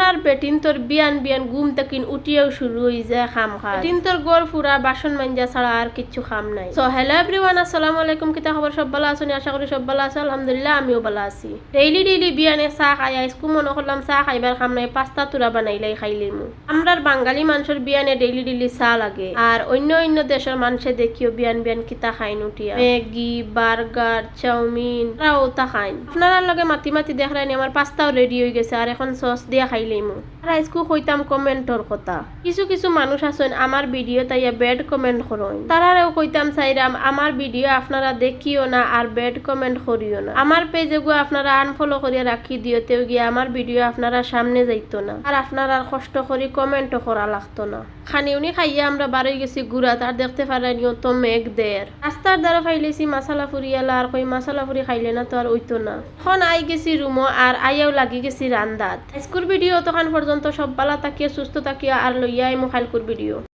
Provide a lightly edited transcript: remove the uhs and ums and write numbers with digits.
আর বেটিন তোর বিয়ান বিয়ান ঘুম তাকিন উঠিয়েও শুরু হয়ে যায় খাম খা বেটিন তোর গড় ফুরা বাসন মাঞ্জা ছাড়া আর কিচ্ছু খাম নাই। সো হ্যালো এভরিওয়ান, আসসালামু আলাইকুম। কিতা খবর? সব ভালো আছেন? আশা করি সব ভালো আছে। আলহামদুলিল্লাহ আমিও ভালো আছি। ডেইলি বিয়ানে চা খাই আইসকু মনে করলাম চা খাইবার খাম নাই, পাস্তা তুরা বানাইলাই খাইলিমু। আমরার বাঙালি মানুষের বিয়ানে ডেইলি চা লাগে, আর অন্য দেশের মানুষে দেখিও বিয়ান কিতা খাইন উঠিয়া ম্যাগি, বার্গার, চাউমিন তারাও তা খাইন। আপনারা লগে মাতি দেখরাইনি আমার পাস্তাও রেডি হয়ে গেছে, আর এখন সস দিয়া খাইলিমু। আর আজকু কইতাম কমেন্টর কথা। কিছু মানুষ আছেন আমার ভিডিও তাইয়া ব্যাড কমেন্ট করেন, তারাও কইতাম চাইরাম আমার ভিডিও আপনারা দেখিও না আর ব্যাড কমেন্ট করিও না। আমার পেজে গো আপনারা আনফলো করিয়া রাখি দিও, তেও গিয়ে আমার ভিডিও আপনারা সামনে যাইতো না, আর আপনারা কষ্ট করি কমেন্টও করা লাগতো না। খানিউনি খাইয়া আমরা বারোই গেছি গুড়া, তার দেখতে পারানিও তো মেঘ দের রাস্তার দ্বারা খাইলেছি মাসালা ফুরিয়ালা, আর কই মাসালা ফুরি খাইলে না তো আর ওইতো না। এখন আই গেছি রুমো, আর আইয়াও লাগি গেছি রান্দাত। স্কুল ভিডিও তখন পর্যন্ত সব বালা তাকিয়া সুস্থ তাকিয়া আর লইয়া আইমু খাইলকুর ভিডিও।